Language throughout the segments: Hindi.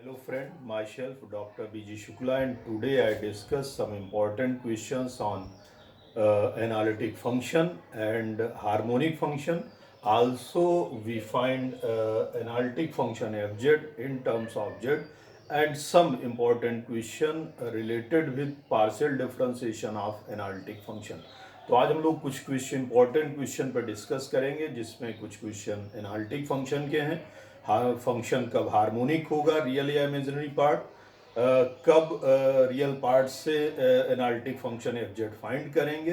Hello friend, myself Dr. B.G. Shukla and today I discuss some important questions on analytic function and harmonic function. Also we find analytic function fz in terms of z and some important question related with partial differentiation of analytic function. तो आज हम लोग कुछ क्वेश्चन इंपॉर्टेंट क्वेश्चन पर डिस्कस करेंगे जिसमें कुछ क्वेश्चन एनालिटिक फंक्शन के हैं। फंक्शन कब हार्मोनिक होगा, रियल या इमेजिनरी पार्ट, कब रियल पार्ट से analytic function f z find करेंगे,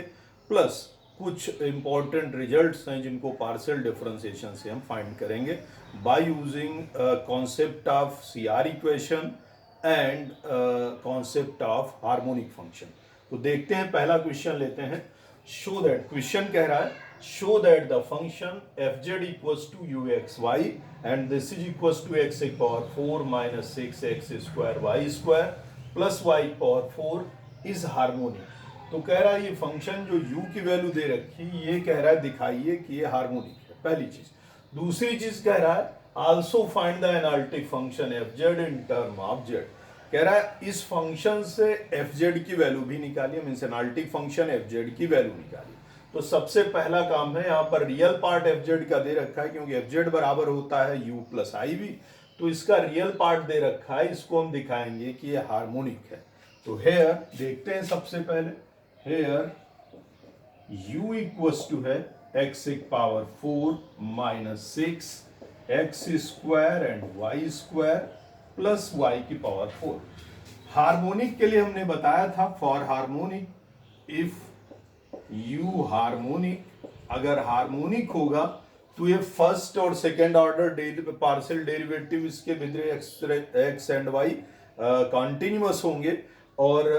प्लस कुछ इंपॉर्टेंट रिजल्ट्स हैं जिनको पार्शियल डिफरेंशिएशन से हम फाइंड करेंगे by using concept of C R equation and concept of harmonic function. तो देखते हैं, पहला क्वेश्चन लेते हैं। शो दैट, क्वेश्चन कह रहा है show that the function fz equals to uxy and this is equals to x power 4 minus 6x square y square plus y power 4 is harmonic। तो कह रहा है ये फंक्शन जो u की वैल्यू दे रखी, ये कह रहा है दिखाइए कि ये हार्मोनिक है, पहली चीज। दूसरी चीज कह रहा है also find the analytic function fz in term of z। कह रहा है इस फंक्शन से fz की वैल्यू भी निकालिए, मीन्स एनालिटिक फंक्शन fz की वैल्यू निकालिए। तो सबसे पहला काम है, यहाँ पर रियल पार्ट fz का दे रखा है क्योंकि fz बराबर होता है u प्लस आई वी, तो इसका रियल पार्ट दे रखा है, इसको हम दिखाएंगे कि ये हार्मोनिक है। तो हेयर देखते हैं, सबसे पहले हेयर u इक्वल्स टू है x power 4 minus 6 x square and y square plus y की पावर 4। हार्मोनिक के लिए हमने बताया था for harmonic if you harmonic, अगर हार्मोनिक होगा तो ये फर्स्ट और सेकेंड ऑर्डर पार्शियल डेरिवेटिव इसके with x and y continuous होंगे और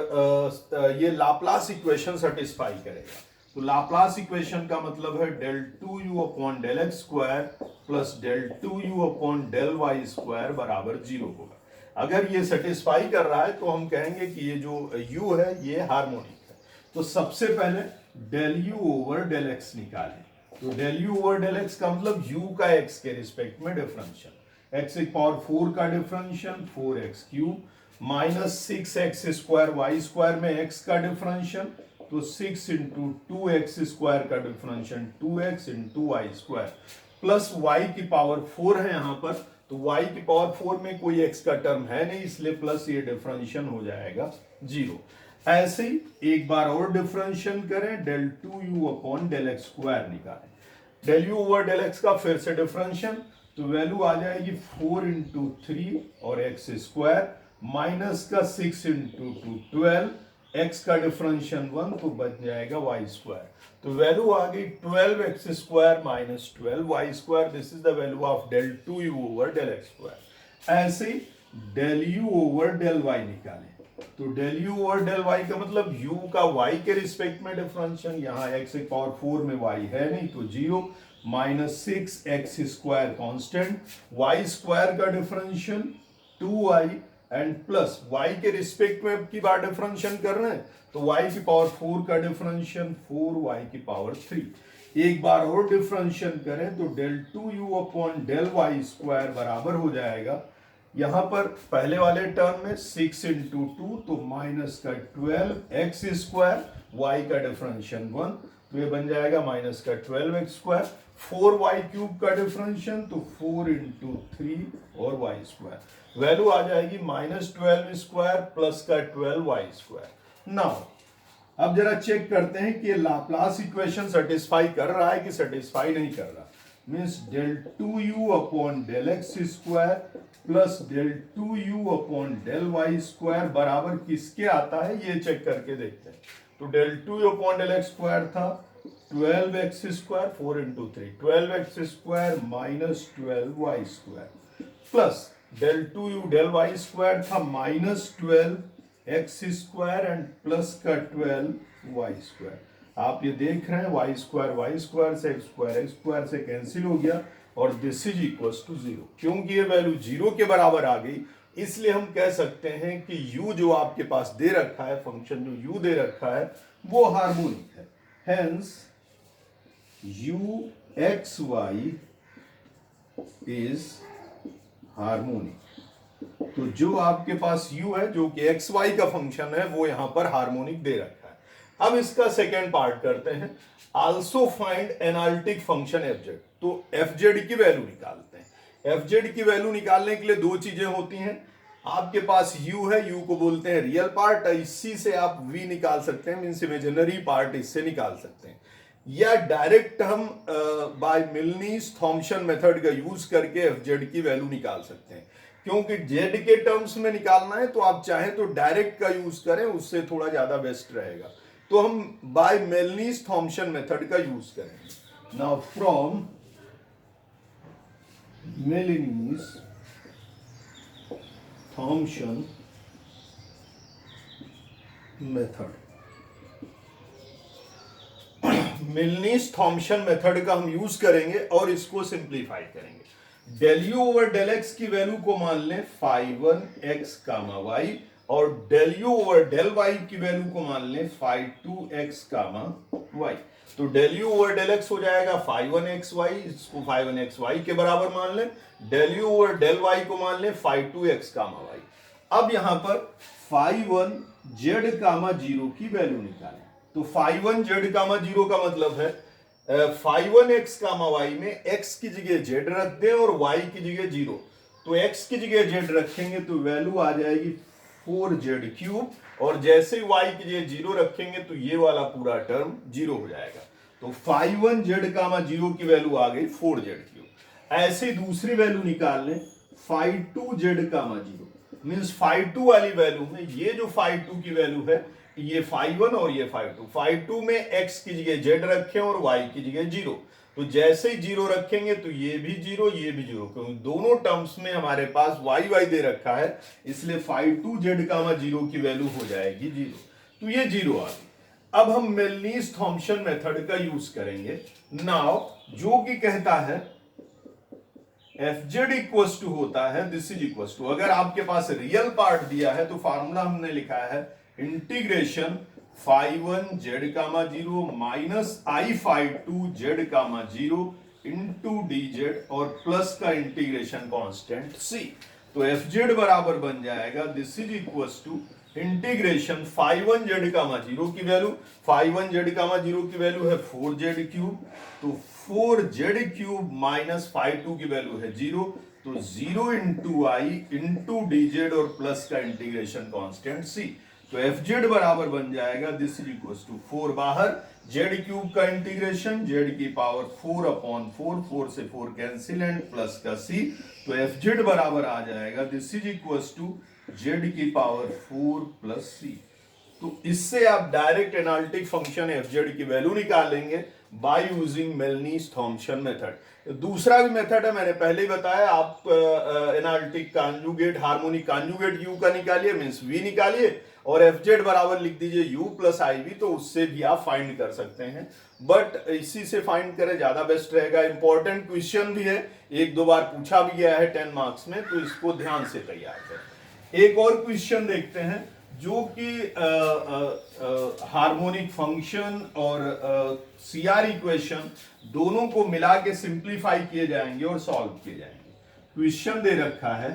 ये लाप्लास इक्वेशन सेटिस्फाई करेगा। तो लाप्लास इक्वेशन का मतलब है del two you upon del x square plus del two you upon del Y square बराबर 0 होगा। अगर ये सेटिस्फाई कर रहा है तो हम कहेंगे कि ये जो u है ये हार्मोनिक है। तो सबसे पहले del you over del x निकालें। तो del you over del x का मतलब u का x के रिस्पेक्ट में डिफरेंशियल, x पावर 4 का differential 4x cube minus 6x square y square में x का डिफरेंशियल, तो 6 इंटू 2x स्क्वायर का differential 2x into y square plus y की पावर 4 है यहाँ पर। तो y की पावर 4 में कोई x का टर्म है नहीं, इसलिए प्लस ये डिफरेंशियल हो जाएगा 0। ऐसे ही एक बार और डिफरेंशियल करें, del two you upon del x square निकालें। Del you over del x का फिर से डिफरेंशियल, तो वैल्यू आ जाएगी 4 इंटू 3 और एक्स स्क्वायर माइनस का 6 इंटू 2 12, एक्स का डिफरेंशियल 1 तो बच जाएगा वाई स्क्वायर। तो वैल्यू आ गई 12 X square minus 12 Y square. This is the value of del two U over del x square. ऐसे ही del you over del Y निकालें। तो del you over del Y का मतलब u का y के रिस्पेक्ट में डिफरेंशियल, यहाँ x पावर 4 में y है नहीं तो 0 minus 6 x square constant, Y square का differential 2y and plus y के रिस्पेक्ट में की बार डिफरेंशियल कर रहे हैं तो y की पावर 4 का डिफरेंशियल 4y की पावर 3। एक बार और डिफरेंशियल करें तो del two you upon del Y square बराबर हो जाएगा, यहां पर पहले वाले टर्म में 6 इंटू 2 तो माइनस का 12 एक्स स्क्वायर, वाई का डिफरेंशियल 1 तो ये बन जाएगा माइनस का 12 एक्स स्क्वायर, 4 वाई क्यूब का डिफरेंशियल तो 4 इंटू 3 और वाई स्क्वायर। वैल्यू आ जाएगी माइनस 12 स्क्वायर प्लस का 12 वाई स्क्वायर। नाउ अब जरा चेक करते हैं कि ये लाप्लास इक्वेशन सेटिस्फाई कर रहा है कि सेटिस्फाई नहीं कर रहा। Means del two you upon del x square plus del two you upon del Y square बराबर किसके आता है ये चेक करके देखते हैं। तो del two you upon del x square था 12 X square 4 into 3 12 X square minus 12 Y square plus del two you del Y square था minus 12 X square and plus का 12 वाई स्क्वायर। आप ये देख रहे हैं वाई स्क्वायर से एक्स स्क्वायर से कैंसिल हो गया और दिस इज इक्वल्स टू 0। क्योंकि ये वैल्यू 0 के बराबर आ गई इसलिए हम कह सकते हैं कि u जो आपके पास दे रखा है, फंक्शन जो u दे रखा है वो हार्मोनिक है। Hence u x y is harmonic. तो जो आपके पास u है जो कि एक्स वाई का फंक्शन है वो यहां पर हार्मोनिक दे रखा है। अब इसका सेकेंड पार्ट करते हैं, also find analytic function f z. तो एफ जेड की वैल्यू निकालते हैं। एफ जेड की वैल्यू निकालने के लिए दो चीजें होती हैं, आपके पास u है, u को बोलते हैं रियल पार्ट, इसी से आप v निकाल सकते हैं, मीन्स इमेजिनरी पार्ट इससे निकाल सकते हैं, या डायरेक्ट हम बाय मिलनीस थॉम्सन मेथड का यूज करके एफ जेड की वैल्यू निकाल सकते हैं। क्योंकि जेड के टर्म्स में निकालना है तो आप चाहें तो डायरेक्ट का यूज करें, उससे थोड़ा ज्यादा बेस्ट रहेगा। तो हम बाय मिलनीस थॉम्सन मेथड का यूज करेंगे। Now from Milne's Thomson method, Milne's Thomson method का हम यूज करेंगे और इसको सिंप्लीफाई करेंगे। Del you over del X की वैल्यू को मान लें phi one x comma Y, और del you over del Y की वैल्यू को मान लें phi two x comma Y. तो del you over del X हो जाएगा फाई वन एक्स वाई, इसको फाई वन एक्स वाई के बराबर मान लें। Del you over del y को मान लें phi two x comma y. अब यहां पर phi one Z comma zero की वैल्यू निकालें। तो phi one Z comma zero का मतलब है phi one x comma y में एक्स की जगह जेड रख दें और वाई की जगह जीरो। तो एक्स की जगह जेड रखेंगे तो वैल्यू आ जाएगी 4z क्यूब, और जैसे ही वाई की जगह जीरो रखेंगे तो ये वाला पूरा टर्म जीरो हो जाएगा। तो phi one Z comma zero की वैल्यू आ गई 4z क्यूब। ऐसे दूसरी वैल्यू निकाल लें phi two Z comma zero, means phi two वाली वैल्यू में ये जो फाई टू की वैल्यू है ये फाई वन और ये फाई टू, फाई टू में एक्स की जगह जेड रखें और वाई की जगह जीरो। तो जैसे ही जीरो रखेंगे तो ये भी जीरो ये भी जीरो, क्योंकि दोनों टर्म्स में हमारे पास वाई वाई दे रखा है, इसलिए phi two Z comma zero की वैल्यू हो जाएगी जीरो। तो ये जीरो आ गई। अब हम मिलनीस थॉम्सन मेथड का यूज करेंगे नाउ, जो कि कहता है एफ जेड इक्वल टू होता है दिस इज इक्वल टू, अगर आपके पास रियल पार्ट दिया है तो फॉर्मूला हमने लिखा है integration phi one Z comma zero minus I phi two Z comma zero into D Z और प्लस का इंटीग्रेशन कांस्टेंट सी। तो एफ जेड बराबर बन जाएगा this is equal to integration phi one Z comma zero की value, phi one Z comma zero की वैल्यू है 4z क्यूब, तो 4z cube minus phi two की वैल्यू है जीरो, तो zero into I into D Z और प्लस का इंटीग्रेशन कांस्टेंट सी। तो एफ जेड बराबर बन जाएगा दिस इज इक्वल टू 4 बाहर, जेड क्यूब का इंटीग्रेशन जेड की पावर 4 अपॉन 4, 4 से 4 कैंसिल एंड प्लस का सी। तो एफ जेड बराबर आ जाएगा this is equal to z की पावर 4 प्लस सी। तो इससे आप direct analytic function f z की वैल्यू निकालेंगे by using Milne Thomson method. दूसरा भी मेथड है, मैंने पहले ही बताया, आप analytic conjugate harmonic conjugate u का निकालिए, मींस वी निकालिए और एफ जेड बराबर लिख दीजिए यू प्लस आई वी, तो उससे भी आप फाइंड कर सकते हैं। बट इसी से फाइंड करें ज्यादा बेस्ट रहेगा। इंपॉर्टेंट क्वेश्चन भी है, एक दो बार पूछा भी गया है 10 मार्क्स में, तो इसको ध्यान से तैयार करें। एक और क्वेश्चन देखते हैं जो कि हार्मोनिक फंक्शन और सीआर इक्वेशन दोनों को मिला के सिंप्लीफाई किए जाएंगे और सॉल्व किए जाएंगे। क्वेश्चन दे रखा है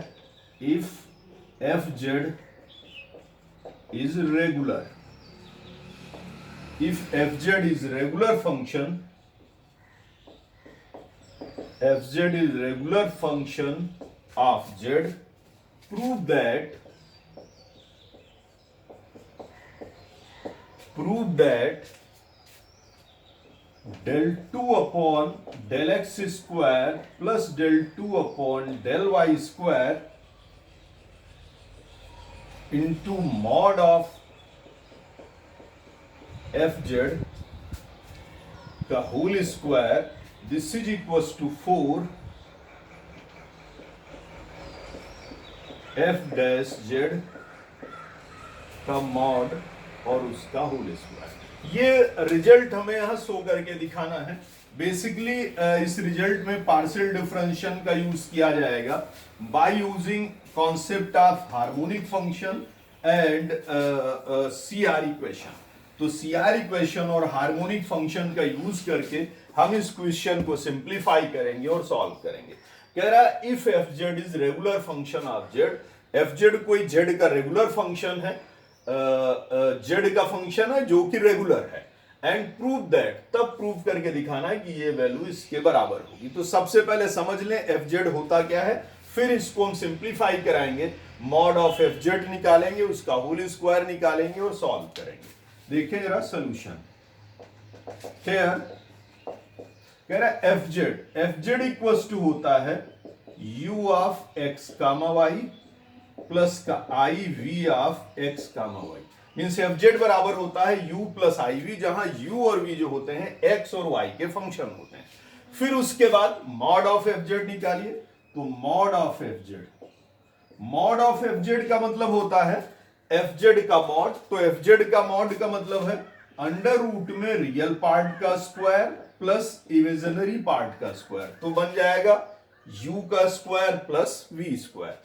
if f z is regular, if fz is regular function, fz is regular function of z, prove that del 2 upon del x square plus del 2 upon del y square into mod of fz का whole square this is equal to 4 f dash z का मॉड और उसका होल स्क्वायर। ये रिजल्ट हमें यहां शो करके दिखाना है। बेसिकली इस रिजल्ट में पार्शियल डिफरेंशियल का यूज किया जाएगा bye using concept of harmonic function and CR equation. तो सीआर इक्वेशन और हार्मोनिक फंक्शन का यूज करके हम इस क्वेश्चन को सिंप्लीफाई करेंगे और सॉल्व करेंगे। कह रहा है if f z is regular function of Z, F Z कोई जेड का रेगुलर फंक्शन है, जेड का फंक्शन है जो कि रेगुलर है, एंड प्रूव दैट, तब प्रूव करके दिखाना है कि ये वैल्यू इसके बराबर होगी। तो सबसे पहले समझ लें एफ जेड होता क्या है, फिर इसको हम सिंप्लीफाई कराएंगे, मॉड ऑफ एफ जेड निकालेंगे, उसका होल स्क्वायर निकालेंगे और सॉल्व करेंगे। देखिए जरा सोल्यूशन, कह रहा है एफ जेड इक्वल्स टू होता है u of x comma y plus का I V of x comma y। Means F Z बराबर होता है u प्लस आई वी, जहां u और v जो होते हैं x और y के फंक्शन होते हैं। फिर उसके बाद मॉड ऑफ एफ जेड निकालिए, तो मॉड ऑफ एफ जेड का मतलब होता है एफ जेड का मॉड, तो एफ जेड का मॉड का मतलब है अंडर रूट में रियल पार्ट का स्क्वायर प्लस इमेजिनरी पार्ट का स्क्वायर, तो बन जाएगा u का square plus v square.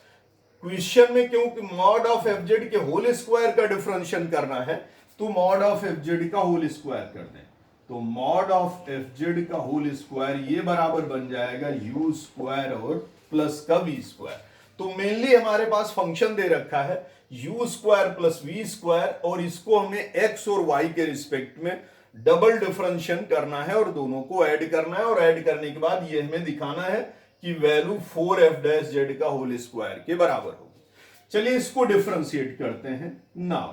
Question में क्योंकि मॉड ऑफ एफ जेड के होल स्क्वायर का डिफरेंशियल करना है, तो मॉड ऑफ एफ जेड का होल स्क्वायर कर दें, तो मॉड ऑफ एफ जेड का होल स्क्वायर ये बराबर बन जाएगा u स्क्वायर और प्लस का v स्क्वायर। तो मेनली हमारे पास फंक्शन दे रखा है u square plus v square, और इसको हमें x और y के रिस्पेक्ट में डबल डिफरेंशिएट करना है और दोनों को ऐड करना है, और ऐड करने के बाद ये हमें दिखाना है कि वैल्यू 4f' का होल स्क्वायर के बराबर होगी। चलिए इसको डिफरेंशिएट करते हैं। नाउ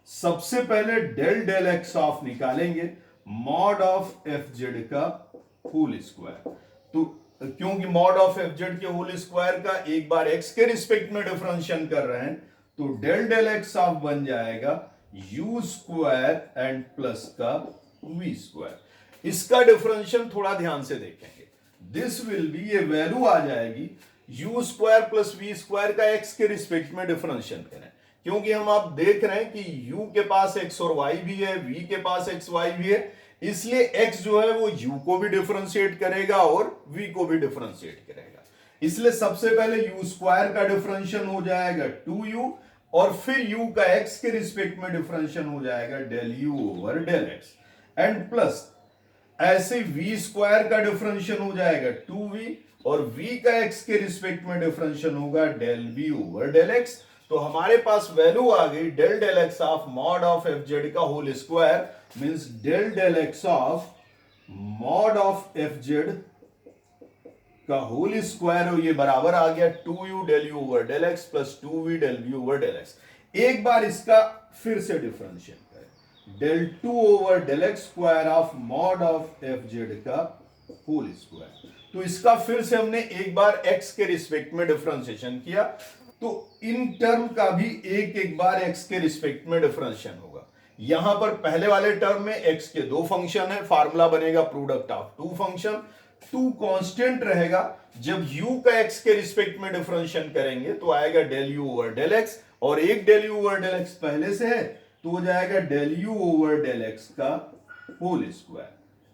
सबसे पहले डेल डेल एक्स ऑफ निकालेंगे, मॉड ऑफ एफ जेड का होल स्क्वायर, तो क्योंकि मॉड ऑफ एफ जेड के होल स्क्वायर का एक बार एक्स के रिस्पेक्ट में डिफरेंशिएट कर रहे हैं, तो डेल डेल एक्स ऑफ बन जाएगा यू स्क्वायर एंड प्लस का वी स्क्वायर। इसका डिफरेंशियल थोड़ा ध्यान से देखेंगे, दिस विल बी, ये वैल्यू आ जाएगी u square plus v square का एक्स के रिस्पेक्ट में डिफरेंशिएट करें, क्योंकि हम आप देख रहे हैं कि u के पास x और y भी है, v के पास x y भी है, इसलिए x जो है वो u को भी डिफरेंशिएट करेगा और v को भी डिफरेंशिएट करेगा। इसलिए सबसे पहले u स्क्वायर का डिफरेंशियल हो जाएगा 2u, और फिर u का x के रिस्पेक्ट में डिफरेंशियल हो जाएगा del u over del x, and plus ऐसे v स्क्वायर का डिफरेंशियल हो जाएगा 2v, और v का x के रिस्पेक्ट में डिफरेंशियल होगा del v over del x। तो हमारे पास वैल्यू आ गई del del x of mod of F Z का whole square, means del del x of mod of F Z का होल स्क्वायर, और ये बराबर आ गया 2u del u over del x प्लस 2v del v over del x। एक बार इसका फिर से differentiate del 2 over del x square of mod of F Z का होल स्क्वायर। तो इसका फिर से हमने एक बार x के रिस्पेक्ट में डिफरेंशिएशन किया, तो इन टर्म का भी एक बार x के रिस्पेक्ट में डिफरेंशिएशन होगा। यहां पर पहले वाले टर्म में x के दो फंक्शन है, फार्मूला बनेगा product of two function, two constant रहेगा। जब u का x के रिस्पेक्ट में डिफरेंशिएशन करेंगे तो आएगा del u over del x, और एक del u over del x पहले से है तो हो जाएगा del u over del x का होल स्क्वायर,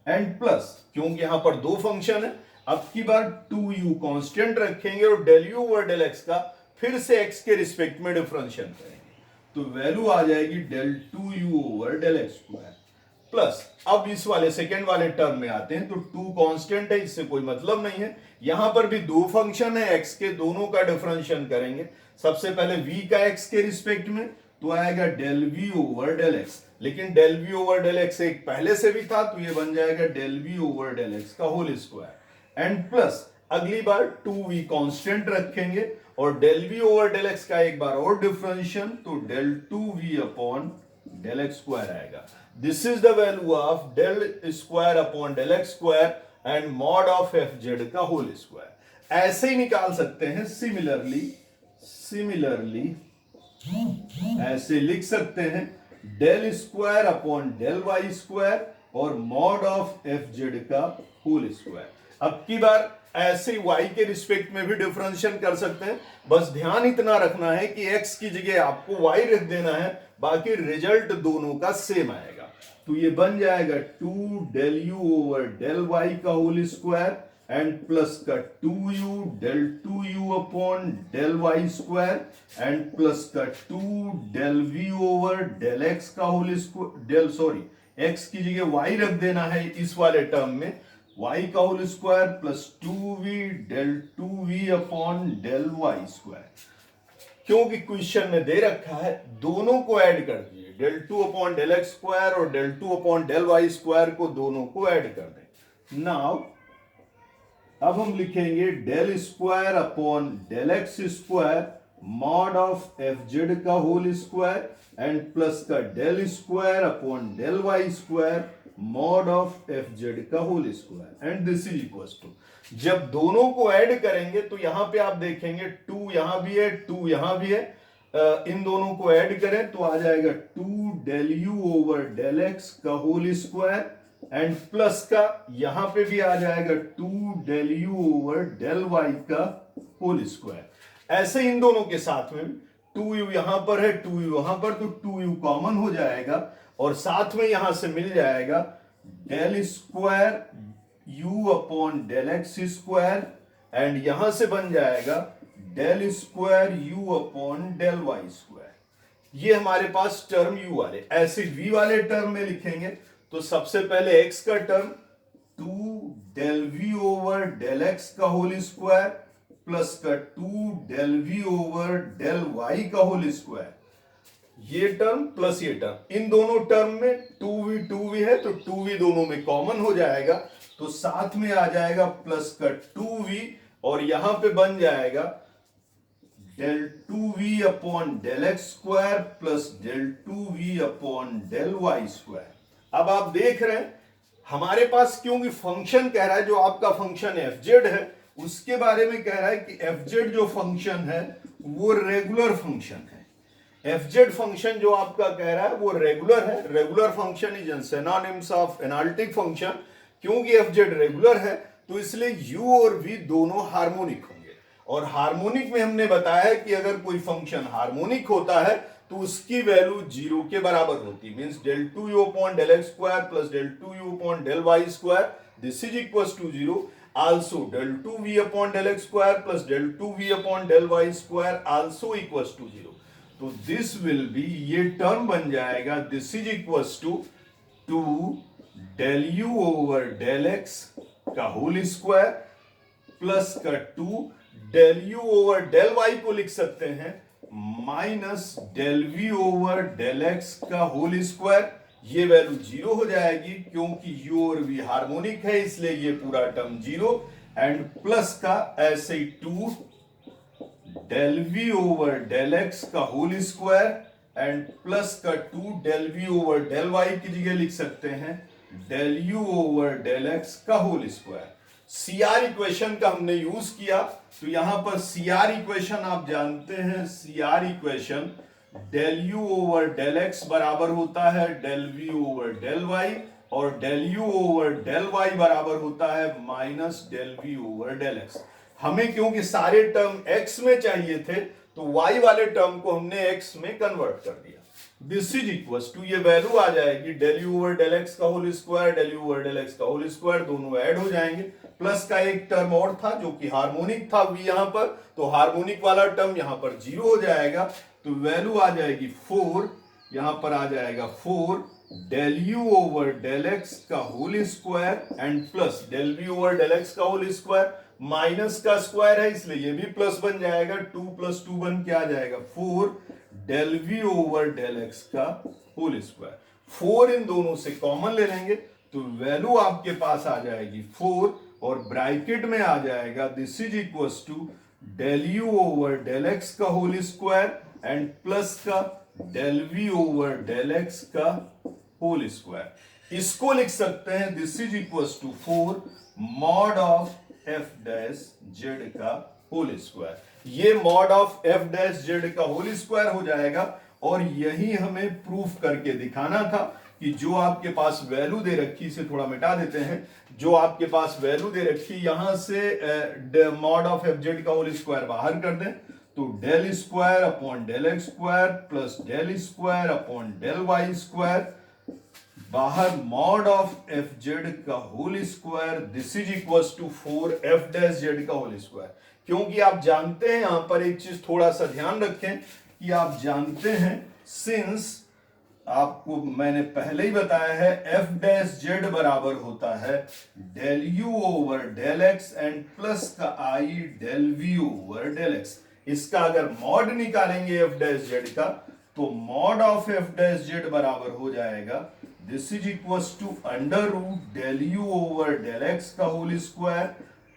एंड प्लस क्योंकि यहां पर दो फंक्शन है, अब की बार 2u कांस्टेंट रखेंगे और del u over del x का फिर से x के रिस्पेक्ट में डिफरेंशिएट करेंगे, तो वैल्यू आ जाएगी del 2u over del x square plus. अब इस वाले सेकेंड वाले टर्म में आते हैं, तो 2 कांस्टेंट है, इससे कोई मतलब नहीं है। यहां पर भी दो फंक्शन है x के, दोनों का डिफरेंशिएट करेंगे। सबसे पहले v का x के रिस्पेक्ट में, तो आएगा del v over del x, लेकिन del v over del x एक पहले से भी था, तो ये बन जाएगा del v over del x का होल स्क्वायर, एंड प्लस अगली बार 2v कांस्टेंट रखेंगे और del v over del x का एक बार और डिफरेंशिएशन, तो del 2v upon del x square आएगा। This is the value of del square upon del x square and mod of F Z का होल स्क्वायर। ऐसे ही निकाल सकते हैं। सिमिलरली ऐसे लिख सकते हैं del square upon del Y square और मॉड ऑफ एफ जेड का होल स्क्वायर। अब की बार ऐसे y के रिस्पेक्ट में भी डिफरेंशिएट कर सकते हैं, बस ध्यान इतना रखना है कि x की जगह आपको y रख देना है, बाकी रिजल्ट दोनों का सेम आएगा। तो ये बन जाएगा 2 del u over del y का होल स्क्वायर एंड प्लस का 2u del 2u upon del y square and plus का 2 del v over del x का होल स्क्वायर, x की जगह y रख देना है इस वाले टर्म में, y का whole square plus 2v del 2v upon del y square. क्योंकि क्वेश्चन में दे रखा है दोनों को ऐड कर दिए, del 2 upon del x square और del 2 upon del y square को दोनों को ऐड कर दें। नाउ अब हम लिखेंगे del square upon del x square mod of F Z का होल स्क्वायर एंड प्लस का del square upon del y square mod of F Z का whole square and this is equal to, जब दोनों को ऐड करेंगे तो यहां पे आप देखेंगे 2 यहां भी है 2 यहां भी है, इन दोनों को ऐड करें तो आ जाएगा 2 del u over del x का होल स्क्वायर एंड प्लस का यहां पे भी आ जाएगा 2 del u over del y का होल स्क्वायर। ऐसे इन दोनों के साथ में 2u यहां पर है 2u यहां पर, तो 2u कॉमन हो जाएगा और साथ में यहां से मिल जाएगा del square u upon del x square and यहां से बन जाएगा del square u upon del y square. ये हमारे पास टर्म u वाले। ऐसे v वाले टर्म में लिखेंगे तो सबसे पहले x का term 2 del v over del x का होल स्क्वायर प्लस का 2 del v over del y का होल स्क्वायर, ये टर्म प्लस ये टर्म, इन दोनों टर्म में 2v है तो 2v दोनों में कॉमन हो जाएगा तो साथ में आ जाएगा प्लस का 2v और यहां पे बन जाएगा del 2v upon del x square plus del 2v upon del y square. अब आप देख रहे हैं हमारे पास क्योंकि फंक्शन कह रहा है, जो आपका फंक्शन fz है उसके बारे में कह रहा है कि fz जो फंक्शन है वो रेगुलर फंक्शन है। fz फंक्शन जो आपका कह रहा है वो रेगुलर है। Regular function is synonyms of analytic function. क्योंकि fz रेगुलर है तो इसलिए u और v दोनों हार्मोनिक होंगे, और हार्मोनिक में हमने बताया है कि अगर कोई फंक्शन हार्मोनिक होता है तो उसकी वैल्यू 0 के बराबर होती है। Means del 2u upon del x square plus del 2u upon del y square this is equals to 0। Also del 2v upon del x square plus del 2v upon del y square also equals to 0। तो दिस विल बी, ये टर्म बन जाएगा this is equals to 2 del u over del x का होल स्क्वायर प्लस का 2 del u over del y को लिख सकते हैं minus del v over del x का होल स्क्वायर। ये वैल्यू 0 हो जाएगी क्योंकि u और v हार्मोनिक है इसलिए ये पूरा टर्म 0 एंड प्लस का ऐसे ही 2 del v over del x का होल स्क्वायर एंड प्लस का 2 del v over del y की जगह लिख सकते हैं del u over del x का होल स्क्वायर। सीआर इक्वेशन का हमने यूज किया तो यहां पर सीआर इक्वेशन आप जानते हैं, CR equation del u over del x बराबर होता है del v over del y और del u over del y बराबर होता है minus del v over del x। हमें क्योंकि सारे टर्म x में चाहिए थे तो y वाले टर्म को हमने x में कन्वर्ट कर दिया। दिस इज इक्वल्स टू, ये वैल्यू आ जाएगी del u over del x का whole square, del u over del x का होल स्क्वायर दोनों ऐड हो जाएंगे, प्लस का एक टर्म और था जो कि हार्मोनिक था v यहां पर, तो हार्मोनिक वाला टर्म यहां पर 0 हो जाएगा तो वैल्यू आ जाएगी 4, यहां पर आ जाएगा 4 del u over del x का whole square and plus del v over del x का होल स्क्वायर, माइनस का स्क्वायर है इसलिए ये भी प्लस बन जाएगा, 2 प्लस 2 बन के आ जाएगा 4 del v over del x का होल स्क्वायर। 4 इन दोनों से कॉमन ले लेंगे तो वैल्यू आपके पास आ जाएगी 4 और ब्रैकेट में आ जाएगा this is equals to del u over del x का होल स्क्वायर एंड प्लस का del v over del x का होल स्क्वायर। इसको लिख सकते हैं this is equals to 4 mod of f dash z का होल स्क्वायर। ये mod of f dash z का होल स्क्वायर हो जाएगा और यही हमें प्रूफ करके दिखाना था कि जो आपके पास वैल्यू दे रखी, इसे थोड़ा मिटा देते हैं, जो आपके पास वैल्यू दे रखी यहां से मॉड ऑफ एफ जेड का होल स्क्वायर बाहर कर दें तो del square upon del x square plus del square upon del y square, बाहर मॉड ऑफ एफ जेड का whole square this is equals to 4 f dash Z का होल स्क्वायर। क्योंकि आप जानते हैं, यहां पर एक चीज थोड़ा सा ध्यान रखें कि आप जानते हैं सिंस आपको मैंने पहले ही बताया है एफ डैश जेड बराबर होता है del u over del x and plus का i del v over del x। इसका अगर मॉड निकालेंगे एफ डैश जेड का, तो mod of F dash Z बराबर हो जाएगा this is equal to under root del you over del x का whole square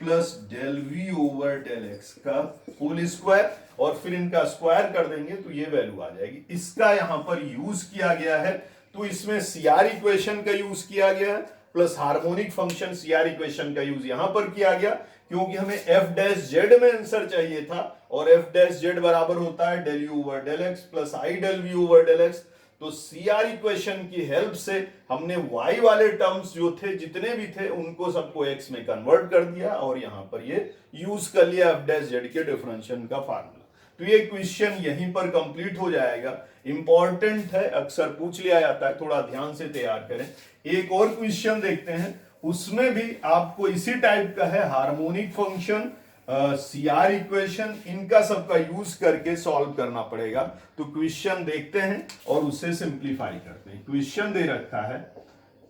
plus del we over del x का होल स्क्वायर, और फिर इनका स्क्वायर कर देंगे तो ये वैल्यू आ जाएगी। इसका यहां पर यूज किया गया है, तो इसमें सीआर इक्वेशन का यूज किया गया है plus harmonic function CR equation का यूज यहां पर किया गया, क्योंकि हमें एफ डैश जेड में आंसर चाहिए था, और एफ डैश जेड बराबर होता है del you over del x plus i del we over del x. तो सीआर इक्वेशन की हेल्प से हमने y वाले टर्म्स जो थे जितने भी थे उनको सबको x में कन्वर्ट कर दिया, और यहां पर ये यूज कर लिया एफ डैश जेड के डिफरेंशियल का फार्मूला। तो ये क्वेश्चन यहीं पर कंप्लीट हो जाएगा। इंपॉर्टेंट है, अक्सर पूछ लिया जाता है, थोड़ा ध्यान से तैयार करें। एक और क्वेश्चन देखते हैं, उसमें भी आपको इसी टाइप का है, हार्मोनिक फंक्शन सीआर इक्वेशन, इनका सबका यूज करके सॉल्व करना पड़ेगा। तो क्वेश्चन देखते हैं और उसे सिंप्लीफाई करते हैं। क्वेश्चन दे रखा है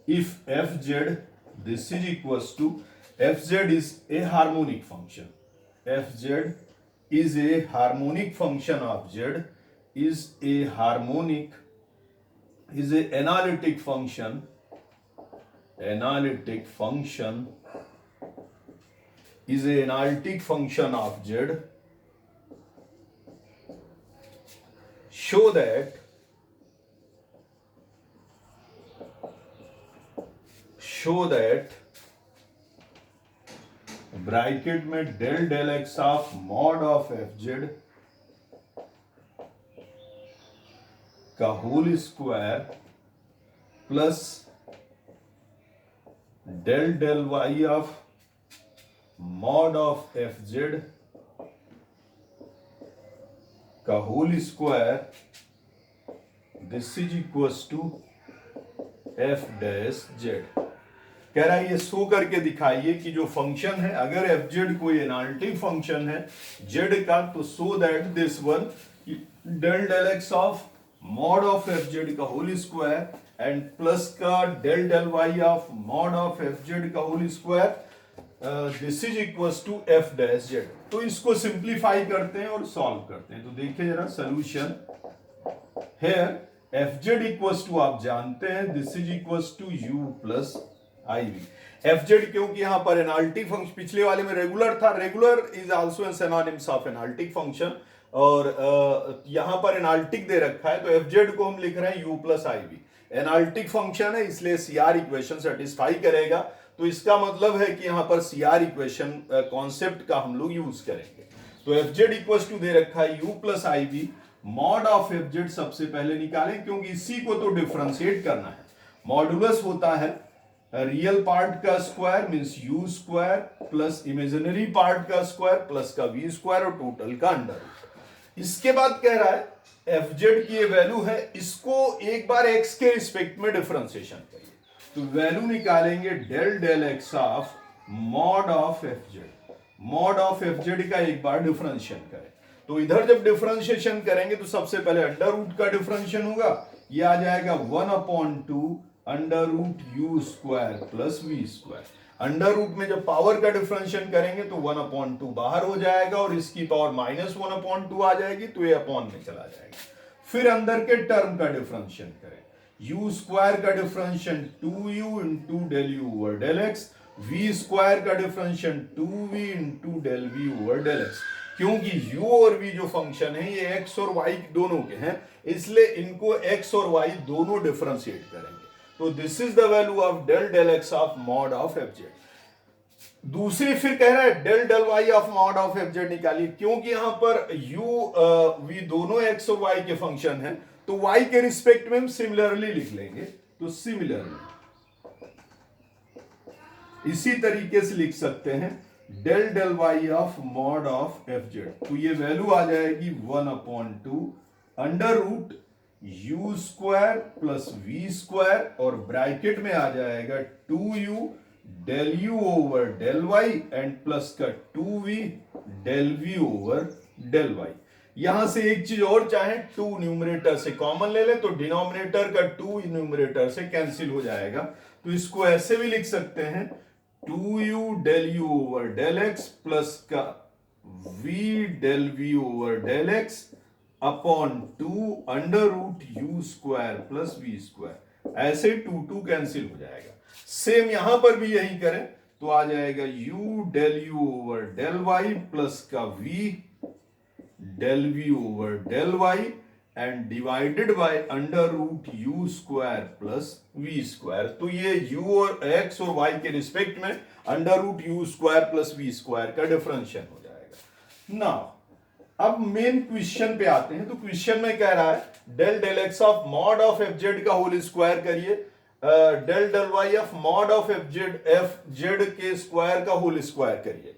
if f z this is equal to f z is a harmonic function, f z is a harmonic function of z, is a harmonic, is a analytic function is a analytic function of z, show that bracket में del del x of mod of F Z का whole square plus del del Y of mod of F Z का whole square this is equal to F dash Z. कह रहा है ये शो करके दिखाइए कि जो फंक्शन है, अगर एफ जेड कोई एनालिटिक फंक्शन है जेड का, तो so that this one del del x of mod of F Z का होल स्क्वायर एंड प्लस का del del Y of mod of F Z का whole square this is equal to F dash Z. तो इसको सिंप्लीफाई करते हैं और सॉल्व करते हैं। तो देखिए जरा solution here f z equal to आप जानते हैं this is equal to u plus I v. F z क्योंकि यहां पर एनालिटिक फंक्शन, पिछले वाले में रेगुलर था, regular is also an synonyms of analytic function, और यहां पर एनालिटिक दे रखा है, तो एफ जेड को हम लिख रहे हैं यू प्लस आई वी। एनालिटिक फंक्शन है इसलिए सीआर इक्वेशन सेटिस्फाई करेगा, तो इसका मतलब है कि यहां पर सीआर इक्वेशन कॉन्सेप्ट का हम लोग यूज करेंगे। तो एफ जेड इक्वल टू दे रखा है u plus I v, mod of F z सबसे पहले निकालें क्योंकि इसी को तो डिफरेंशिएट करना है। मॉडुलस होता है रियल पार्ट का square means you square plus imaginary part का स्क्वायर प्लस का वी स्क्वायर और टोटल का अंडर रूट। इसके बाद कह रहा है एफ जेड की ये वैल्यू है, इसको एक बार एक्स के रिस्पेक्ट में डिफरेंशिएशन करिए, तो वैल्यू निकालेंगे del del x of mod of F z. Mod of F Z का एक बार डिफरेंशिएशन करें, तो इधर जब डिफरेंशिएशन करेंगे तो सबसे पहले अंडर रूट का डिफरेंशिएशन होगा, ये आ जाएगा 1/2 under root u square plus v square. Under root में जब पावर का डिफरेंशिएशन करेंगे तो 1/2 बाहर हो जाएगा और इसकी पावर -1/2 आ जाएगी, तो ये अपॉन में चला जाएगा। फिर अंदर के टर्म का डिफरेंशिएशन करें, यू स्क्वायर का differentiation 2u into del you over del X, V square का differentiation 2v into del we over del X. क्योंकि u और v जो फंक्शन है ये x और y दोनों के हैं, इसलिए इनको x और y दोनों डिफरेंशिएट करेंगे। तो this is the value of del del x of mod of F z. दूसरी फिर कह रहा है del del Y of mod of F z निकालिए, क्योंकि यहां पर u v दोनों x और y के फंक्शन हैं, तो y के रिस्पेक्ट में हम सिमिलरली लिख लेंगे। तो सिमिलरली इसी तरीके से लिख सकते हैं del del Y of mod of F z, तो ये वैल्यू आ जाएगी 1/2 under root u square plus v square और ब्रैकेट में आ जाएगा 2u del you over del y and plus का 2v del we over del y. यहां से एक चीज और चाहे 2 न्यूमरेटर से कॉमन ले ले तो डिनोमिनेटर का 2 न्यूमरेटर से कैंसिल हो जाएगा, तो इसको ऐसे भी लिख सकते हैं 2u del you over del x plus का v del v over del x upon 2 under root u square plus v square. ऐसे 2 कैंसिल हो जाएगा। सेम यहां पर भी यही करें तो आ जाएगा u del u over del y plus का v del v over del y and divided by under root u square plus v square. तो ये u और x और y के रिस्पेक्ट में under root u square plus v square का डिफरेंशियल हो जाएगा। नाउ अब मेन क्वेश्चन पे आते हैं। तो क्वेश्चन में कह रहा है del del x of mod of F Z का होल स्क्वायर करिए, del del Y of mod of F z के स्क्वायर का होल स्क्वायर करिए।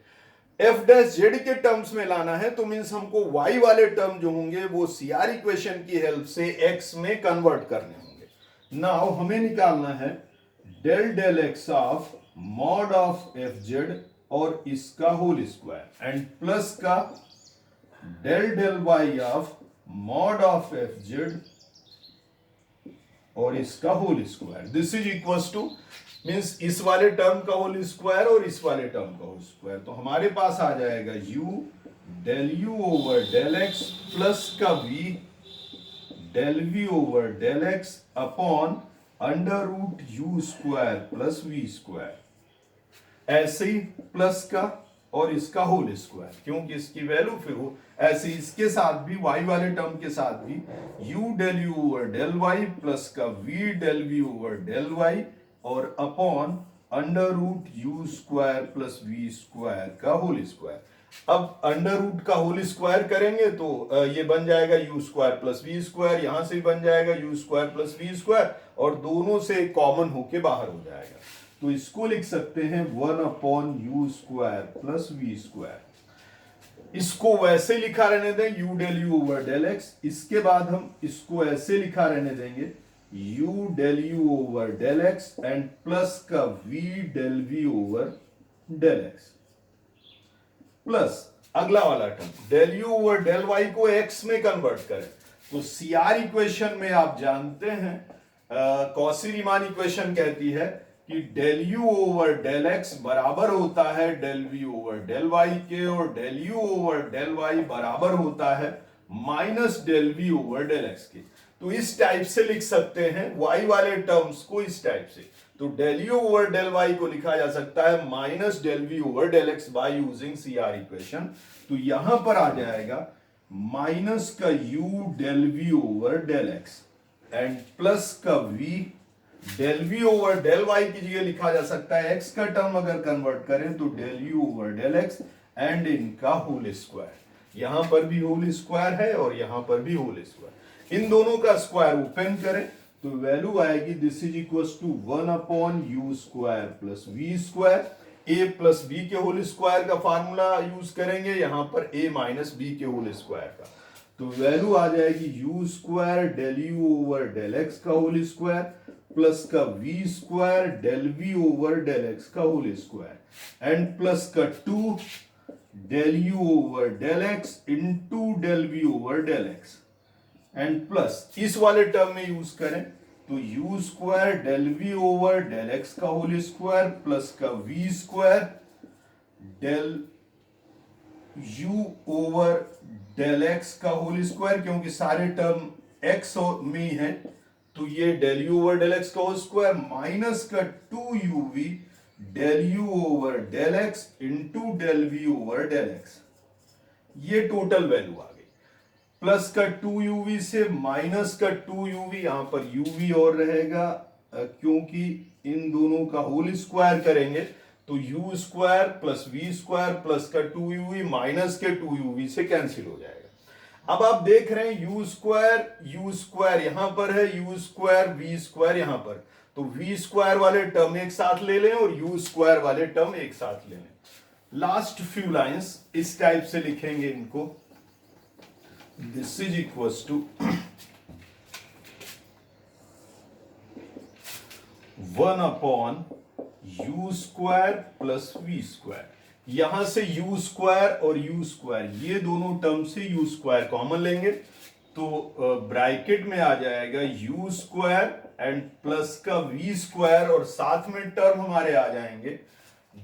एफ डैश जेड के टर्म्स में लाना है तो मींस हमको वाई वाले टर्म जो होंगे वो सीआर इक्वेशन की हेल्प से एक्स में कन्वर्ट करने होंगे। नाउ हमें निकालना है del del x of mod of F z और इसका होल स्क्वायर एंड प्लस का del del Y of mod of F z और इसका whole square. This is equal to means इस वाले टर्म का होल स्क्वायर और इस वाले टर्म का होल स्क्वायर। तो हमारे पास आ जाएगा u del u over del x plus का v del v over del x upon under root u square plus v square. ऐसे ही प्लस का और इसका होल स्क्वायर, क्योंकि इसकी वैल्यू फिर हो ऐसे इसके साथ भी y वाले टर्म के साथ भी u del u over del y plus का v del v over del y और upon under root u square plus v square का होल स्क्वायर। अब अंडर रूट का होल स्क्वायर करेंगे तो ये बन जाएगा u square plus v square, यहां से बन जाएगा u square plus v square और दोनों से कॉमन होके बाहर हो जाएगा। तो इसको लिख सकते हैं 1 upon u square plus v square. इसको वैसे लिखा रहने दें u del u over del x। इसके बाद हम इसको ऐसे लिखा रहने देंगे u del u over del x and plus का v del v over del x plus अगला वाला term del u over del y को x में कन्वर्ट करें। तो CR इक्वेशन में आप जानते हैं कॉची रीमान इक्वेशन कहती है कि del u over del x बराबर होता है del v over del y के और del u over del y बराबर होता है minus del v over del x के। तो इस टाइप से लिख सकते हैं y वाले टर्म्स को इस टाइप से। तो del u over del y को लिखा जा सकता है minus del v over del x by using CR equation. तो यहां पर आ जाएगा माइनस का u del v over del x and plus का v del v over del y की जगह लिखा जा सकता है x का टर्म अगर कन्वर्ट करें तो del u over del x and इनका होल स्क्वायर। यहां पर भी होल स्क्वायर है और यहां पर भी होल स्क्वायर। इन दोनों का स्क्वायर ओपन करें तो वैल्यू आएगी this is equal to 1 upon u square plus v square. A plus b के होल स्क्वायर का फार्मूला यूज करेंगे यहां पर a माइनस बी के होल स्क्वायर का। तो वैल्यू आ जाएगी u square del you over del x का होल स्क्वायर प्लस का v square del v over del x का होल स्क्वायर एंड प्लस का 2 del u over del x into del v over del x and plus इस वाले टर्म में यूज करें तो u square del v over del x का होल स्क्वायर प्लस का v square del u over del x का होल स्क्वायर, क्योंकि सारे टर्म x में है तो ये del u over del x का होल स्क्वायर माइनस का 2uv del u over del x into del v over del x। ये टोटल वैल्यू आ गई प्लस का 2uv से माइनस का 2uv, यहां पर uv और रहेगा क्योंकि इन दोनों का होल स्क्वायर करेंगे तो u square plus v square plus का 2uv माइनस के 2uv से कैंसिल हो जाएगा। अब आप देख रहे हैं u स्क्वायर यहां पर है, u स्क्वायर v स्क्वायर यहां पर, तो v स्क्वायर वाले टर्म एक साथ ले लें और u स्क्वायर वाले टर्म एक साथ ले लें। लास्ट फ्यू लाइंस इस टाइप से लिखेंगे इनको, this is equal to 1 upon u square plus v square. यहां से u स्क्वायर और u स्क्वायर ये दोनों टर्म से u स्क्वायर कॉमन लेंगे तो ब्रैकेट में आ जाएगा u स्क्वायर एंड प्लस का v स्क्वायर और साथ में टर्म हमारे आ जाएंगे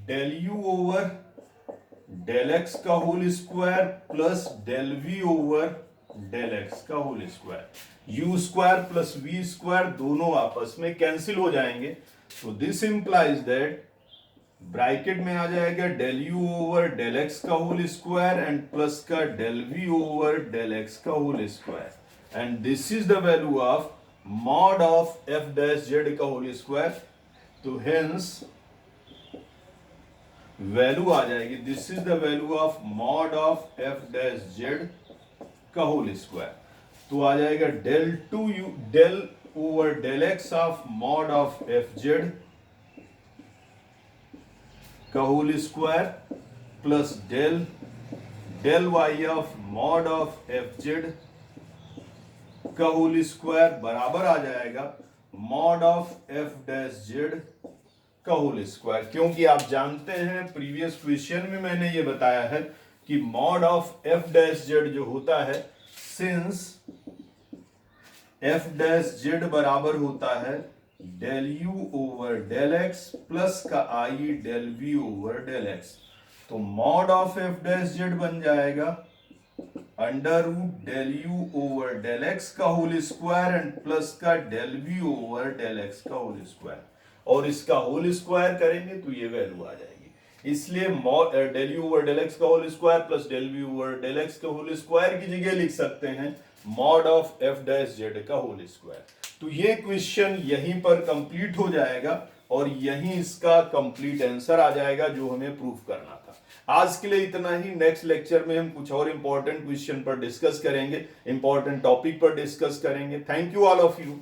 del u over del x का whole square plus del we over del x का whole square. U square plus v square दोनों आपस में कैंसिल हो जाएंगे, तो दिस इंप्लाइज दैट ब्रैकेट में आ जाएगा del you over del x का होल स्क्वायर एंड प्लस का del we over del x का whole square, and this is the value of mod of F dash Z का होल स्क्वायर। तो हेंस वैल्यू आ जाएगी, this is the value of mod of F dash Z का होल स्क्वायर। तो आ जाएगा del two you del over del x of mod of F Z का whole square plus del del Y of mod of F Z का होल स्क्वायर बराबर आ जाएगा mod of F dash Z का होल स्क्वायर। क्योंकि आप जानते हैं प्रीवियस क्वेश्चन में मैंने ये बताया है कि mod of F dash Z जो होता है, सिंस एफ डैश जेड बराबर होता है del you over del x plus का i del we over del x, तो mod of F dash z बन जाएगा under root del you over del x का होल स्क्वायर एंड प्लस का del we over del x का होल स्क्वायर, और इसका होल स्क्वायर करेंगे तो ये वैल्यू आ जाएगी। इसलिए del you over del x का whole square plus del we over del x का होल स्क्वायर की जगह लिख सकते हैं mod of F dash Z का होल स्क्वायर। तो ये क्वेश्चन यहीं पर कंप्लीट हो जाएगा और यहीं इसका कंप्लीट आंसर आ जाएगा जो हमें प्रूफ करना था। आज के लिए इतना ही। नेक्स्ट लेक्चर में हम कुछ और इंपॉर्टेंट क्वेश्चन पर डिस्कस करेंगे, इंपॉर्टेंट टॉपिक पर डिस्कस करेंगे। Thank you all of you.